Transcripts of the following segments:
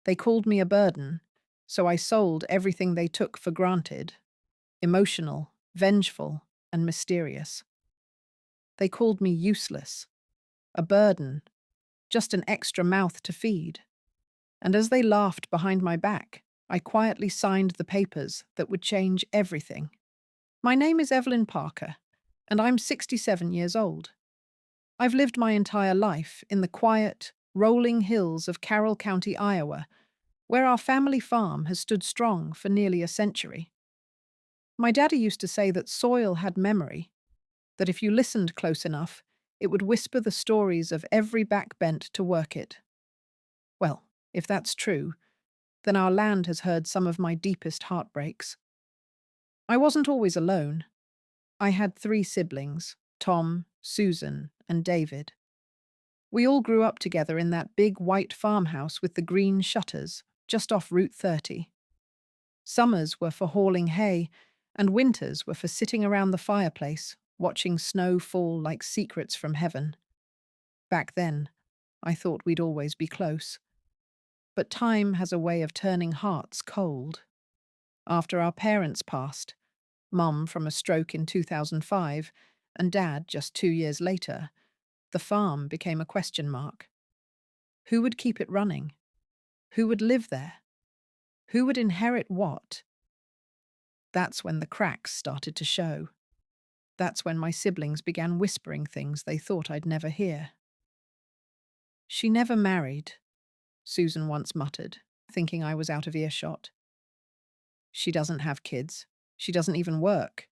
They called me a burden, so I sold everything they took for granted, emotional, vengeful, and mysterious. They called me useless, a burden, just an extra mouth to feed. And as they laughed behind my back, I quietly signed the papers that would change everything. My name is Evelyn Parker, and I'm 67 years old. I've lived my entire life in the quiet, rolling hills of Carroll County, Iowa, where our family farm has stood strong for nearly a century. My daddy used to say that soil had memory, that if you listened close enough, it would whisper the stories of every backbent to work it. Well, if that's true, then our land has heard some of my deepest heartbreaks. I wasn't always alone. I had 3 siblings, Tom, Susan, and David. We all grew up together in that big white farmhouse with the green shutters, just off Route 30. Summers were for hauling hay, and winters were for sitting around the fireplace, watching snow fall like secrets from heaven. Back then, I thought we'd always be close. But time has a way of turning hearts cold. After our parents passed, Mum from a stroke in 2005, and Dad just 2 years later, the farm became a question mark. Who would keep it running? Who would live there? Who would inherit what? That's when the cracks started to show. That's when my siblings began whispering things they thought I'd never hear. She never married, Susan once muttered, thinking I was out of earshot. She doesn't have kids. She doesn't even work,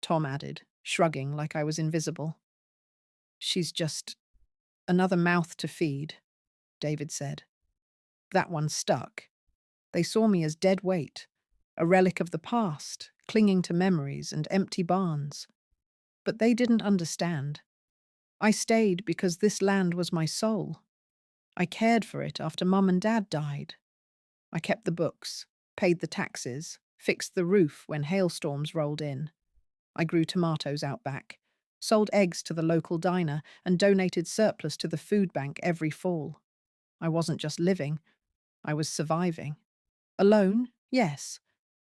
Tom added, shrugging like I was invisible. She's just another mouth to feed, David said. That one stuck. They saw me as dead weight, a relic of the past, clinging to memories and empty barns. But they didn't understand. I stayed because this land was my soul. I cared for it after Mum and Dad died. I kept the books, paid the taxes, fixed the roof when hailstorms rolled in. I grew tomatoes out back, sold eggs to the local diner, and donated surplus to the food bank every fall. I wasn't just living, I was surviving. Alone, yes,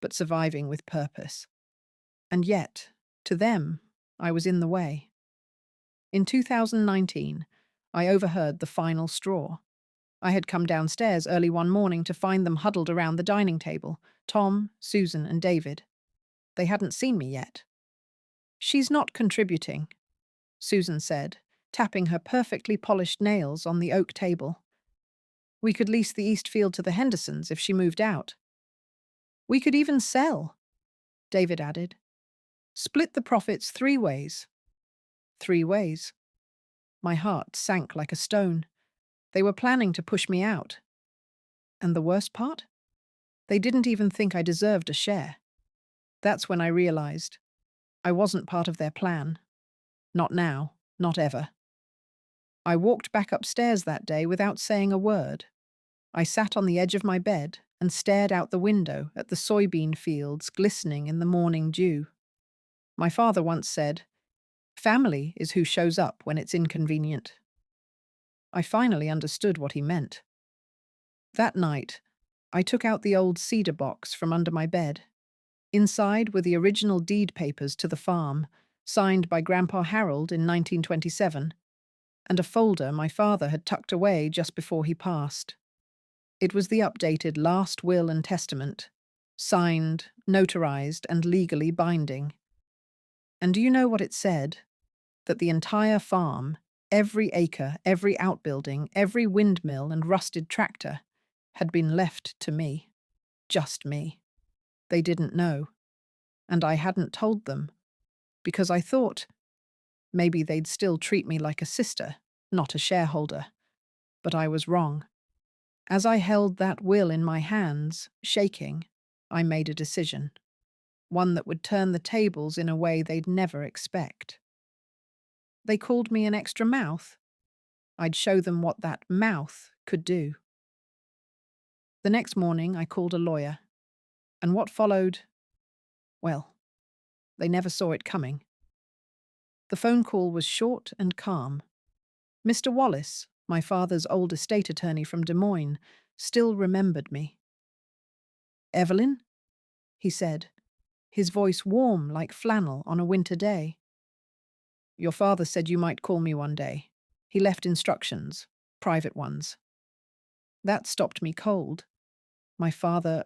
but surviving with purpose. And yet, to them, I was in the way. In 2019, I overheard the final straw. I had come downstairs early one morning to find them huddled around the dining table, Tom, Susan, and David. They hadn't seen me yet. "She's not contributing," Susan said, tapping her perfectly polished nails on the oak table. "We could lease the East Field to the Hendersons if she moved out." "We could even sell," David added. "Split the profits 3 ways." 3 ways. My heart sank like a stone. They were planning to push me out. And the worst part? They didn't even think I deserved a share. That's when I realized I wasn't part of their plan. Not now, not ever. I walked back upstairs that day without saying a word. I sat on the edge of my bed and stared out the window at the soybean fields glistening in the morning dew. My father once said, "Family is who shows up when it's inconvenient." I finally understood what he meant. That night, I took out the old cedar box from under my bed. Inside were the original deed papers to the farm, signed by Grandpa Harold in 1927, and a folder my father had tucked away just before he passed. It was the updated last will and testament, signed, notarized, and legally binding. And do you know what it said? That the entire farm, every acre, every outbuilding, every windmill and rusted tractor, had been left to me. Just me. They didn't know. And I hadn't told them. Because I thought maybe they'd still treat me like a sister, not a shareholder. But I was wrong. As I held that will in my hands, shaking, I made a decision. One that would turn the tables in a way they'd never expect. They called me an extra mouth. I'd show them what that mouth could do. The next morning, I called a lawyer. And what followed? Well, they never saw it coming. The phone call was short and calm. Mr. Wallace, my father's old estate attorney from Des Moines, still remembered me. "Evelyn?" he said, his voice warm like flannel on a winter day. "Your father said you might call me one day. He left instructions, private ones." That stopped me cold. My father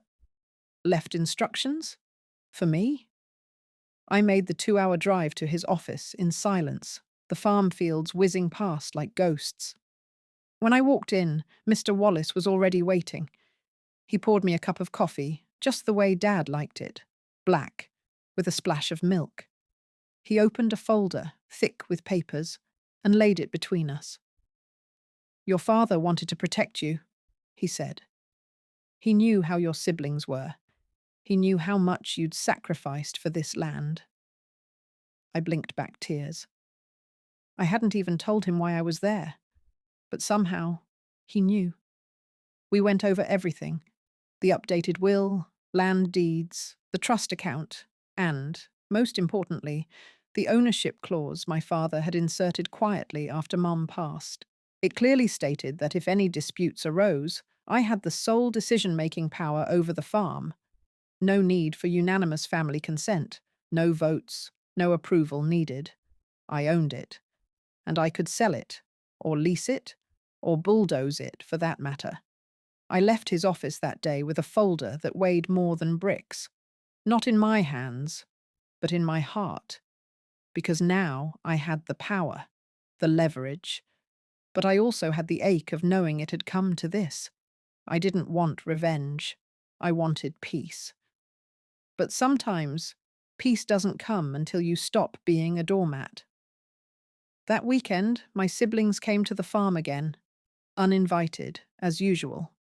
left instructions? For me? I made the 2-hour drive to his office in silence, the farm fields whizzing past like ghosts. When I walked in, Mr. Wallace was already waiting. He poured me a cup of coffee, just the way Dad liked it, black, with a splash of milk. He opened a folder, thick with papers, and laid it between us. "Your father wanted to protect you," he said. "He knew how your siblings were. He knew how much you'd sacrificed for this land." I blinked back tears. I hadn't even told him why I was there, but somehow he knew. We went over everything: the updated will, land deeds, the trust account, and, most importantly, the ownership clause my father had inserted quietly after Mum passed. It clearly stated that if any disputes arose, I had the sole decision-making power over the farm. No need for unanimous family consent, no votes, no approval needed. I owned it, and I could sell it, or lease it, or bulldoze it for that matter. I left his office that day with a folder that weighed more than bricks. Not in my hands, but in my heart. Because now I had the power, the leverage. But I also had the ache of knowing it had come to this. I didn't want revenge. I wanted peace. But sometimes, peace doesn't come until you stop being a doormat. That weekend, my siblings came to the farm again, uninvited, as usual.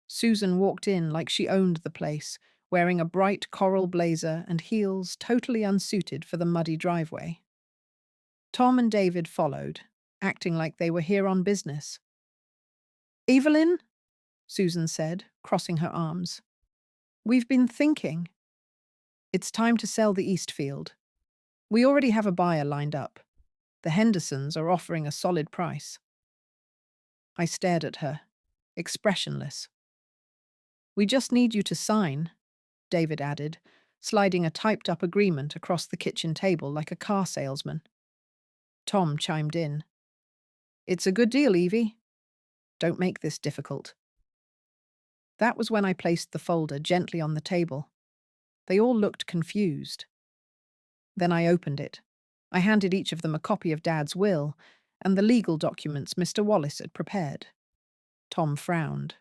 Susan walked in like she owned the place, wearing a bright coral blazer and heels totally unsuited for the muddy driveway. Tom and David followed, acting like they were here on business. "Evelyn," Susan said, crossing her arms, "we've been thinking. It's time to sell the East Field. We already have a buyer lined up. The Hendersons are offering a solid price." I stared at her, expressionless. "We just need you to sign," David added, sliding a typed-up agreement across the kitchen table like a car salesman. Tom chimed in. "It's a good deal, Evie. Don't make this difficult." That was when I placed the folder gently on the table. They all looked confused. Then I opened it. I handed each of them a copy of Dad's will and the legal documents Mr. Wallace had prepared. Tom frowned.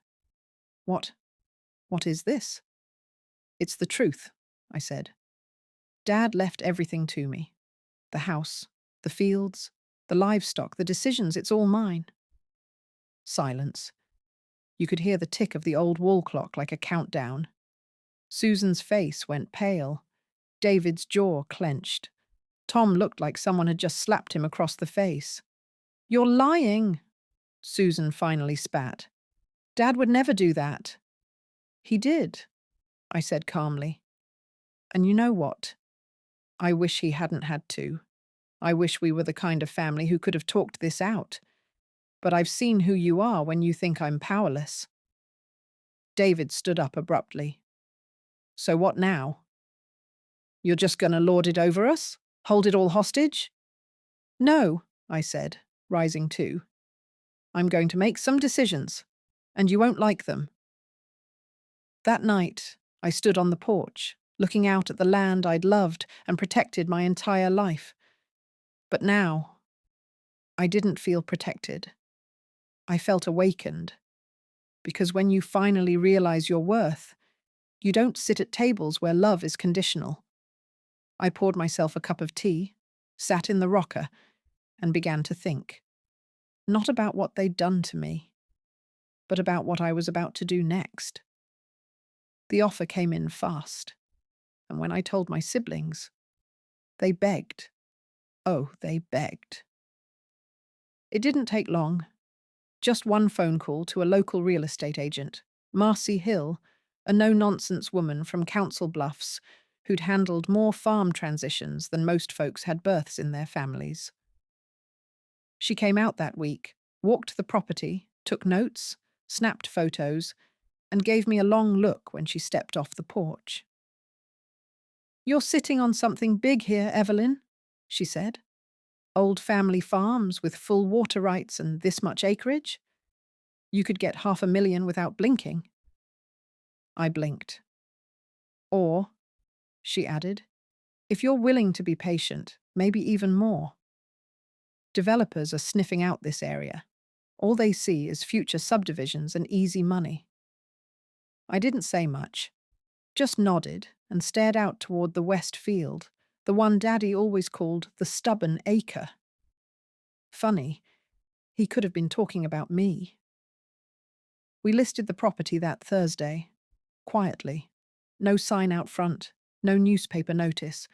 What is this?" "It's the truth," I said. "Dad left everything to me. The house, the fields, the livestock, the decisions, it's all mine." Silence. You could hear the tick of the old wall clock like a countdown. Susan's face went pale. David's jaw clenched. Tom looked like someone had just slapped him across the face. "You're lying," Susan finally spat. "Dad would never do that." "He did," I said calmly. "And you know what? I wish he hadn't had to. I wish we were the kind of family who could have talked this out. But I've seen who you are when you think I'm powerless." David stood up abruptly. "So what now? You're just going to lord it over us? Hold it all hostage?" "No," I said, rising too. "I'm going to make some decisions, and you won't like them." That night, I stood on the porch, looking out at the land I'd loved and protected my entire life. But now, I didn't feel protected. I felt awakened. Because when you finally realize your worth, you don't sit at tables where love is conditional. I poured myself a cup of tea, sat in the rocker, and began to think. Not about what they'd done to me, but about what I was about to do next. The offer came in fast, and when I told my siblings, they begged. Oh, they begged. It didn't take long. Just one phone call to a local real estate agent, Marcy Hill, a no-nonsense woman from Council Bluffs who'd handled more farm transitions than most folks had births in their families. She came out that week, walked the property, took notes, snapped photos, and gave me a long look when she stepped off the porch. "You're sitting on something big here, Evelyn," she said. "Old family farms with full water rights and this much acreage. You could get 500,000 without blinking." I blinked. "Or," she added, "if you're willing to be patient, maybe even more. Developers are sniffing out this area. All they see is future subdivisions and easy money." I didn't say much, just nodded and stared out toward the west field, the one Daddy always called the stubborn acre. Funny, he could have been talking about me. We listed the property that Thursday, quietly. No sign out front, no newspaper notice,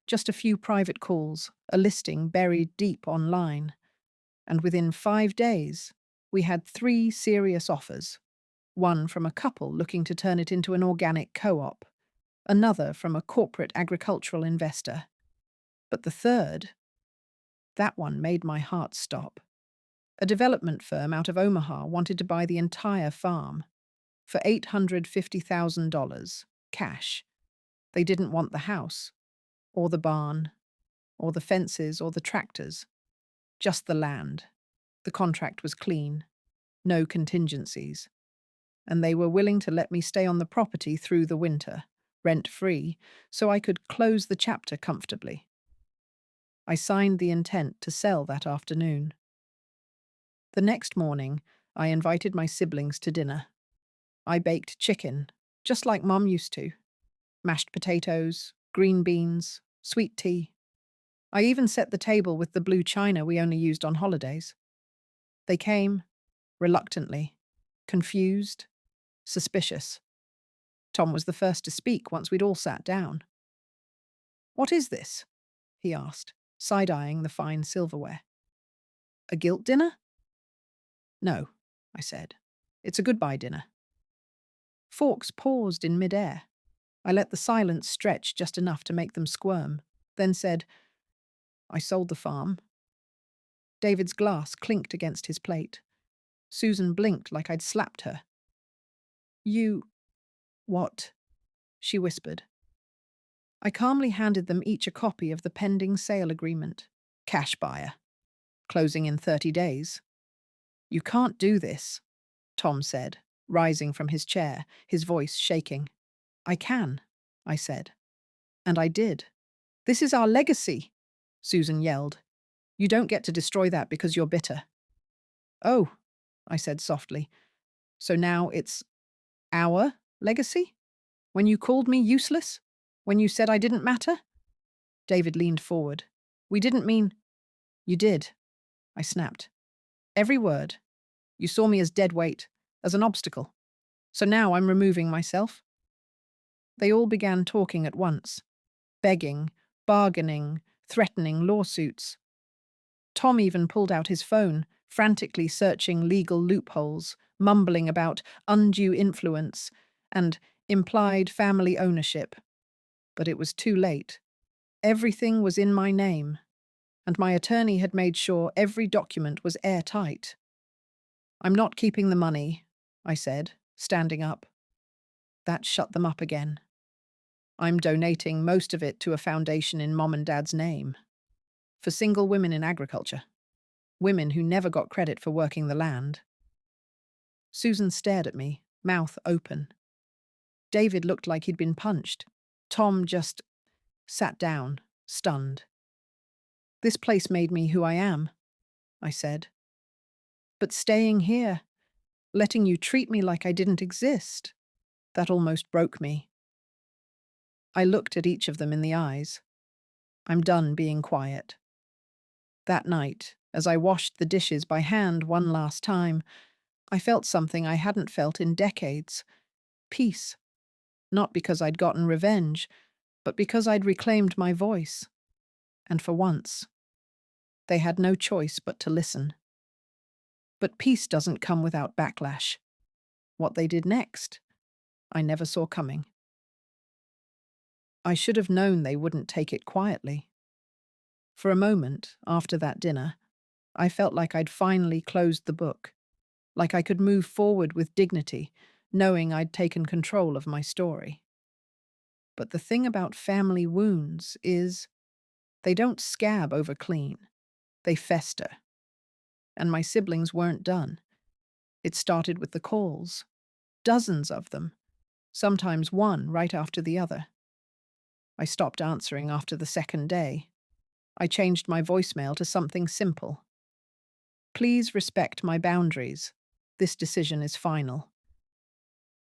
just a few private calls, a listing buried deep online. And within 5 days, we had 3 serious offers. One from a couple looking to turn it into an organic co-op, another from a corporate agricultural investor. But the third, that one made my heart stop. A development firm out of Omaha wanted to buy the entire farm for $850,000, cash. They didn't want the house, or the barn, or the fences, or the tractors. Just the land. The contract was clean. No contingencies. And they were willing to let me stay on the property through the winter, rent-free, so I could close the chapter comfortably. I signed the intent to sell that afternoon. The next morning, I invited my siblings to dinner. I baked chicken, just like Mum used to. Mashed potatoes, green beans, sweet tea. I even set the table with the blue china we only used on holidays. They came, reluctantly, confused, suspicious. Tom was the first to speak once we'd all sat down. "What is this?" he asked, side-eyeing the fine silverware. "A guilt dinner?" "No," I said. "It's a goodbye dinner." Forks paused in midair. I let the silence stretch just enough to make them squirm, then said, "I sold the farm." David's glass clinked against his plate. Susan blinked like I'd slapped her. "You... what?" she whispered. I calmly handed them each a copy of the pending sale agreement. Cash buyer. Closing in 30 days. "You can't do this," Tom said, rising from his chair, his voice shaking. "I can," I said. And I did. "This is our legacy," Susan yelled. "You don't get to destroy that because you're bitter." "Oh," I said softly. "So now it's our legacy? When you called me useless? When you said I didn't matter?" David leaned forward. "We didn't mean—" "You did," I snapped. "Every word. You saw me as dead weight, as an obstacle. So now I'm removing myself." They all began talking at once. Begging, bargaining, threatening lawsuits. Tom even pulled out his phone, frantically searching legal loopholes, mumbling about undue influence and implied family ownership. But it was too late. Everything was in my name, and my attorney had made sure every document was airtight. "I'm not keeping the money," I said, standing up. That shut them up again. "I'm donating most of it to a foundation in Mom and Dad's name. For single women in agriculture. Women who never got credit for working the land." Susan stared at me, mouth open. David looked like he'd been punched. Tom just sat down, stunned. "This place made me who I am," I said. "But staying here, letting you treat me like I didn't exist, that almost broke me." I looked at each of them in the eyes. I'm done being quiet. That night, as I washed the dishes by hand one last time, I felt something I hadn't felt in decades. Peace. Not because I'd gotten revenge, but because I'd reclaimed my voice. And for once, they had no choice but to listen. But peace doesn't come without backlash. What they did next, I never saw coming. I should have known they wouldn't take it quietly. For a moment, after that dinner, I felt like I'd finally closed the book. like I could move forward with dignity, knowing I'd taken control of my story. But the thing about family wounds is they don't scab over clean, they fester. And my siblings weren't done. It started with the calls, dozens of them, sometimes one right after the other. I stopped answering after the second day. I changed my voicemail to something simple. Please respect my boundaries. This decision is final.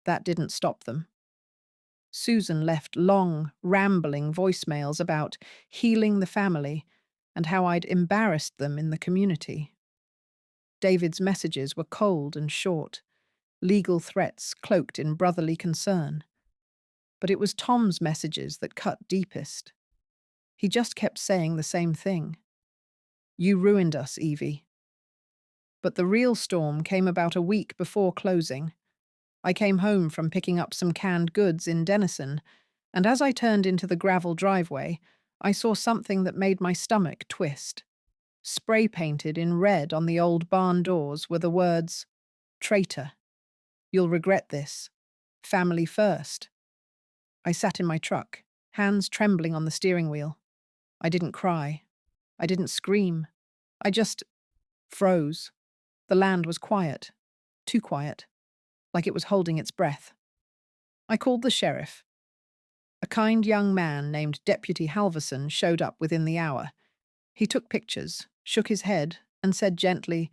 That didn't stop them. Susan left long, rambling voicemails about healing the family and how I'd embarrassed them in the community. David's messages were cold and short, legal threats cloaked in brotherly concern. But it was Tom's messages that cut deepest. He just kept saying the same thing. You ruined us, Evie. But the real storm came about a week before closing. I came home from picking up some canned goods in Denison, and as I turned into the gravel driveway, I saw something that made my stomach twist. Spray painted in red on the old barn doors were the words, Traitor. You'll regret this. Family first. I sat in my truck, hands trembling on the steering wheel. I didn't cry. I didn't scream. I just froze. The land was quiet. Too quiet. Like it was holding its breath. I called the sheriff. A kind young man named Deputy Halverson showed up within the hour. He took pictures, shook his head, and said gently,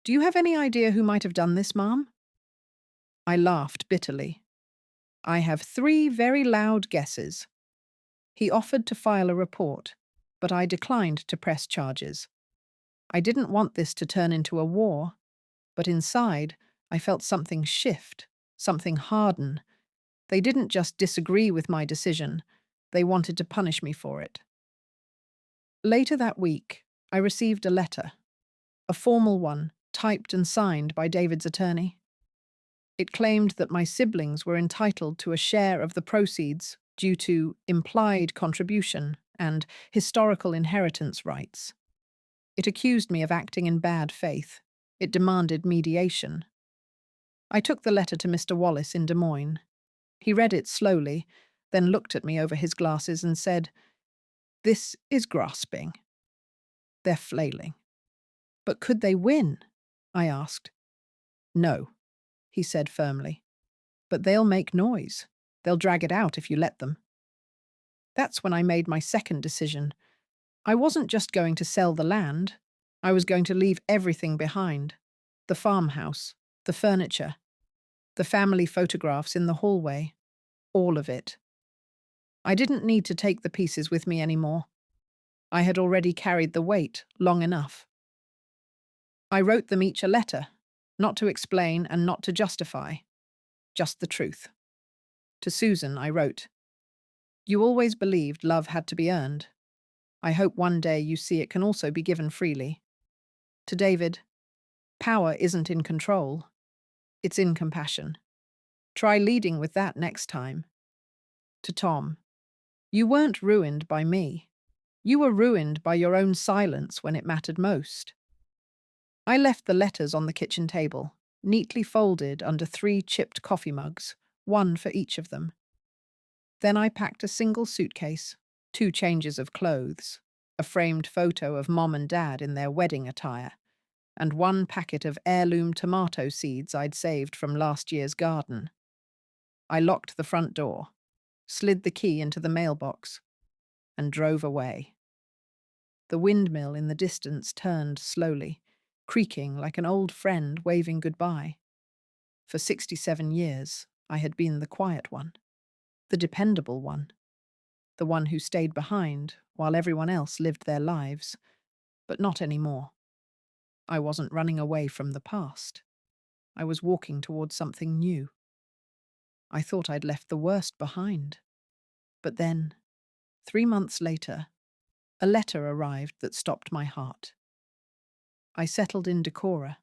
Do you have any idea who might have done this, ma'am? I laughed bitterly. I have 3 very loud guesses. He offered to file a report, but I declined to press charges. I didn't want this to turn into a war, but inside, I felt something shift, something harden. They didn't just disagree with my decision, they wanted to punish me for it. Later that week, I received a letter, a formal one, typed and signed by David's attorney. It claimed that my siblings were entitled to a share of the proceeds due to implied contribution and historical inheritance rights. It accused me of acting in bad faith. It demanded mediation. I took the letter to Mr. Wallace in Des Moines. He read it slowly, then looked at me over his glasses and said, This is grasping. They're flailing. But could they win? I asked. No, he said firmly. But they'll make noise. They'll drag it out if you let them. That's when I made my second decision. I wasn't just going to sell the land. I was going to leave everything behind. The farmhouse, the furniture, the family photographs in the hallway, all of it. I didn't need to take the pieces with me anymore. I had already carried the weight long enough. I wrote them each a letter, not to explain and not to justify, just the truth. To Susan, I wrote, You always believed love had to be earned. I hope one day you see it can also be given freely. To David, power isn't in control. It's in compassion. Try leading with that next time. To Tom, you weren't ruined by me. You were ruined by your own silence when it mattered most. I left the letters on the kitchen table, neatly folded under 3 chipped coffee mugs, one for each of them. Then I packed a single suitcase, 2 changes of clothes, a framed photo of Mom and Dad in their wedding attire, and 1 packet of heirloom tomato seeds I'd saved from last year's garden. I locked the front door, slid the key into the mailbox, and drove away. The windmill in the distance turned slowly, creaking like an old friend waving goodbye. For 67 years, I had been the quiet one, the dependable one, the one who stayed behind while everyone else lived their lives, but not anymore. I wasn't running away from the past. I was walking towards something new. I thought I'd left the worst behind. But then, 3 months later, a letter arrived that stopped my heart. I settled in Decorah,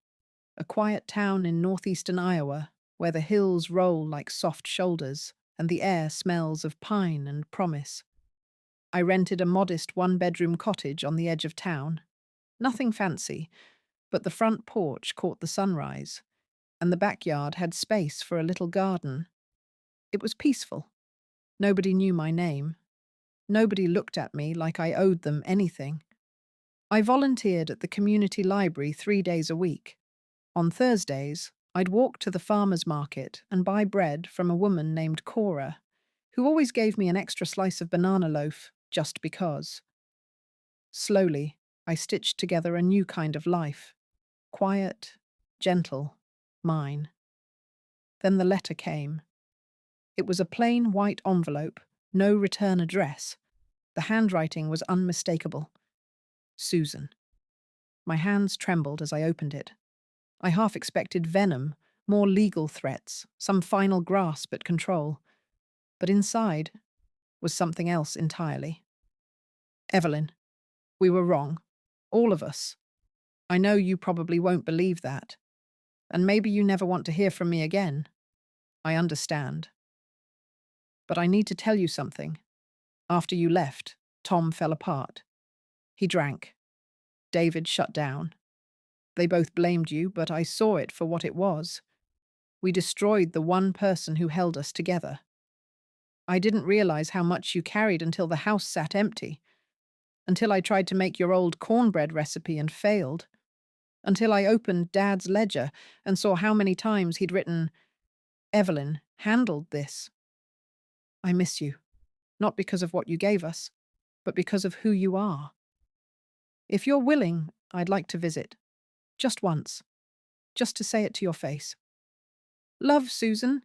a quiet town in northeastern Iowa where the hills roll like soft shoulders and the air smells of pine and promise. I rented a modest 1-bedroom cottage on the edge of town. Nothing fancy, but the front porch caught the sunrise, and the backyard had space for a little garden. It was peaceful. Nobody knew my name. Nobody looked at me like I owed them anything. I volunteered at the community library 3 days a week. On Thursdays, I'd walk to the farmer's market and buy bread from a woman named Cora, who always gave me an extra slice of banana loaf just because. Slowly, I stitched together a new kind of life. Quiet, gentle, mine. Then the letter came. It was a plain white envelope, no return address. The handwriting was unmistakable. Susan. My hands trembled as I opened it. I half expected venom, more legal threats, some final grasp at control. But inside was something else entirely. Evelyn, we were wrong. All of us. I know you probably won't believe that. And maybe you never want to hear from me again. I understand. But I need to tell you something. After you left, Tom fell apart. He drank. David shut down. They both blamed you, but I saw it for what it was. We destroyed the one person who held us together. I didn't realize how much you carried until the house sat empty. Until I tried to make your old cornbread recipe and failed. Until I opened Dad's ledger and saw how many times he'd written, Evelyn handled this. I miss you, not because of what you gave us, but because of who you are. If you're willing, I'd like to visit. Just once. Just to say it to your face. Love, Susan.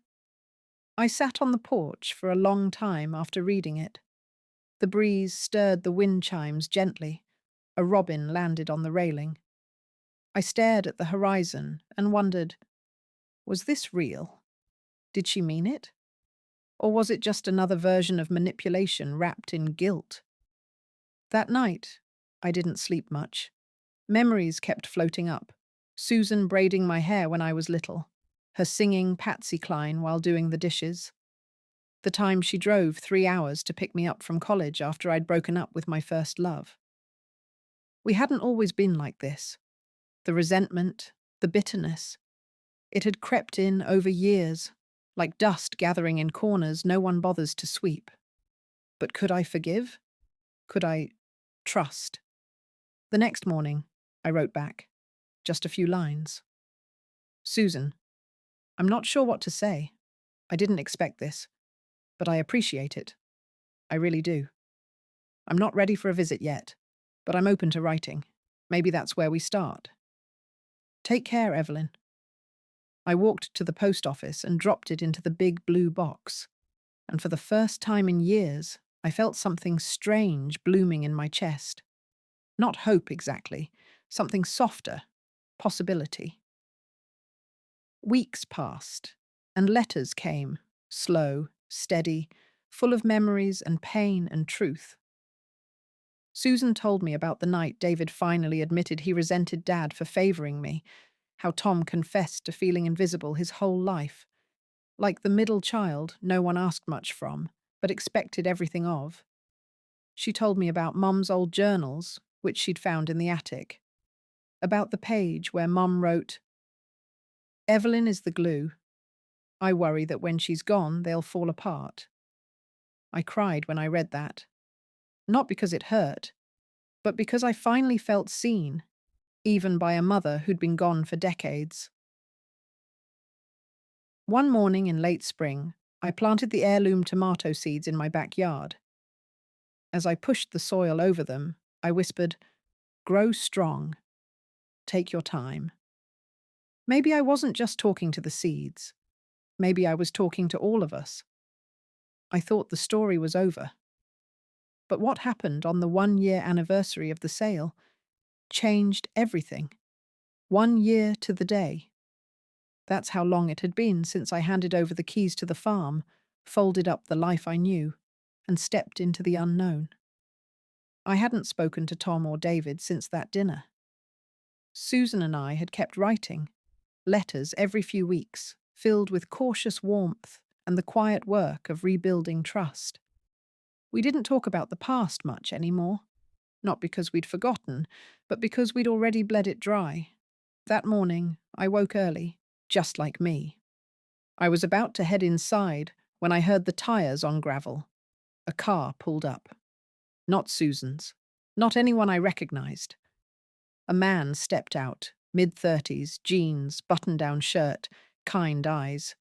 I sat on the porch for a long time after reading it. The breeze stirred the wind chimes gently. A robin landed on the railing. I stared at the horizon and wondered, was this real? Did she mean it? Or was it just another version of manipulation wrapped in guilt? That night, I didn't sleep much. Memories kept floating up. Susan braiding my hair when I was little. Her singing Patsy Cline while doing the dishes. The time she drove 3 hours to pick me up from college after I'd broken up with my first love. We hadn't always been like this. The resentment, the bitterness. It had crept in over years, like dust gathering in corners no one bothers to sweep. But could I forgive? Could I trust? The next morning, I wrote back. Just a few lines. Susan, I'm not sure what to say. I didn't expect this, but I appreciate it. I really do. I'm not ready for a visit yet, but I'm open to writing. Maybe that's where we start. Take care, Evelyn. I walked to the post office and dropped it into the big blue box. And for the first time in years, I felt something strange blooming in my chest. Not hope exactly, something softer, possibility. Weeks passed, and letters came, slow, steady, full of memories and pain and truth. Susan told me about the night David finally admitted he resented Dad for favoring me, how Tom confessed to feeling invisible his whole life, like the middle child no one asked much from, but expected everything of. She told me about Mum's old journals, which she'd found in the attic, about the page where Mum wrote, Evelyn is the glue. I worry that when she's gone, they'll fall apart. I cried when I read that. Not because it hurt, but because I finally felt seen, even by a mother who'd been gone for decades. One morning in late spring, I planted the heirloom tomato seeds in my backyard. As I pushed the soil over them, I whispered, grow strong. Take your time. Maybe I wasn't just talking to the seeds. Maybe I was talking to all of us. I thought the story was over. But what happened on the 1-year anniversary of the sale changed everything. 1 year to the day. That's how long it had been since I handed over the keys to the farm, folded up the life I knew, and stepped into the unknown. I hadn't spoken to Tom or David since that dinner. Susan and I had kept writing, letters every few weeks, filled with cautious warmth and the quiet work of rebuilding trust. We didn't talk about the past much anymore, not because we'd forgotten, but because we'd already bled it dry. That morning, I woke early, just like me. I was about to head inside when I heard the tires on gravel. A car pulled up. Not Susan's. Not anyone I recognized. A man stepped out, mid-30s, jeans, button-down shirt, kind eyes.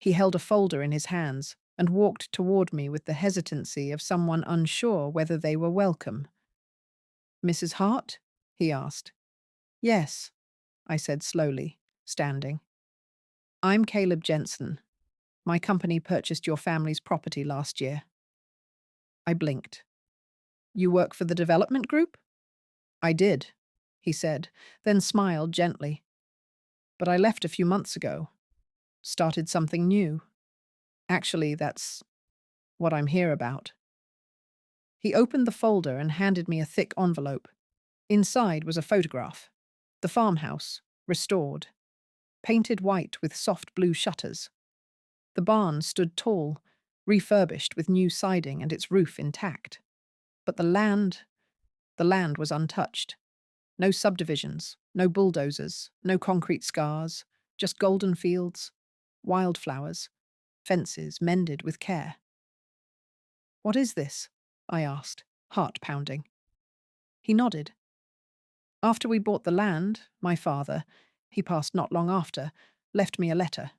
He held a folder in his hands and walked toward me with the hesitancy of someone unsure whether they were welcome. "Mrs. Hart?" he asked. "Yes," I said slowly, standing. "I'm Caleb Jensen. My company purchased your family's property last year." I blinked. "You work for the development group?" "I did," he said, then smiled gently. "But I left a few months ago. Started something new. Actually, that's what I'm here about." He opened the folder and handed me a thick envelope. Inside was a photograph. The farmhouse, restored. Painted white with soft blue shutters. The barn stood tall, refurbished with new siding and its roof intact. But the land was untouched. No subdivisions, no bulldozers, no concrete scars, just golden fields, wildflowers, fences mended with care. "What is this?" I asked, heart pounding. He nodded. "After we bought the land, my father, he passed not long after, left me a letter.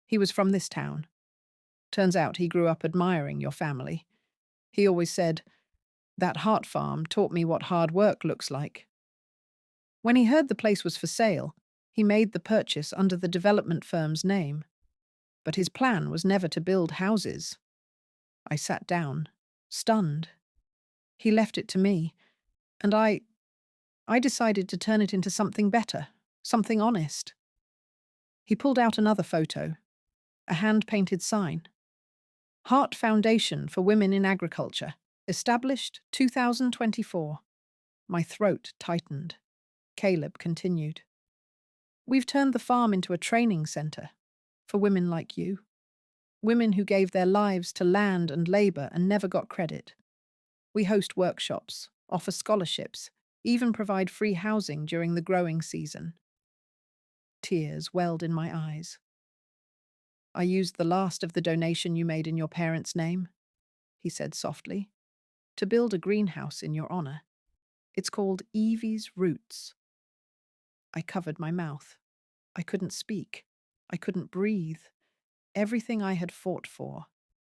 He was from this town. Turns out he grew up admiring your family. He always said, 'That Hart farm taught me what hard work looks like.' When he heard the place was for sale, he made the purchase under the development firm's name. But his plan was never to build houses." I sat down, stunned. "He left it to me, and I decided to turn it into something better, something honest." He pulled out another photo, a hand-painted sign. "Hart Foundation for Women in Agriculture, established 2024. My throat tightened. Caleb continued. "We've turned the farm into a training center for women like you. Women who gave their lives to land and labor and never got credit. We host workshops, offer scholarships, even provide free housing during the growing season." Tears welled in my eyes. "I used the last of the donation you made in your parents' name," he said softly, "to build a greenhouse in your honor. It's called Evie's Roots." I covered my mouth. I couldn't speak. I couldn't breathe. Everything I had fought for,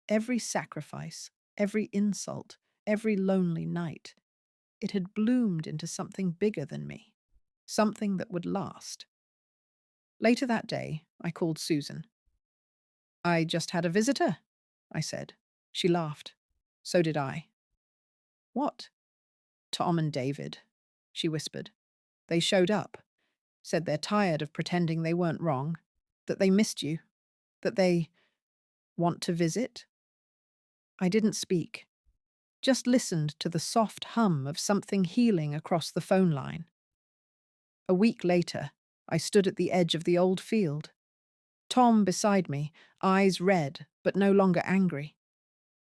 every sacrifice, every insult, every lonely night, it had bloomed into something bigger than me, something that would last. Later that day, I called Susan. "I just had a visitor," I said. She laughed. So did I. "What?" "Tom and David," she whispered. "They showed up. Said they're tired of pretending they weren't wrong, that they missed you, that they want to visit." I didn't speak, just listened to the soft hum of something healing across the phone line. A week later, I stood at the edge of the old field. Tom beside me, eyes red but no longer angry.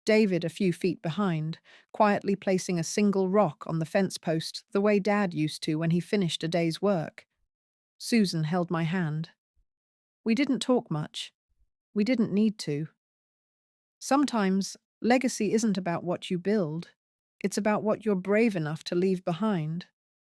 David a few feet behind, quietly placing a single rock on the fence post the way Dad used to when he finished a day's work. Susan held my hand. We didn't talk much. We didn't need to. Sometimes, legacy isn't about what you build. It's about what you're brave enough to leave behind.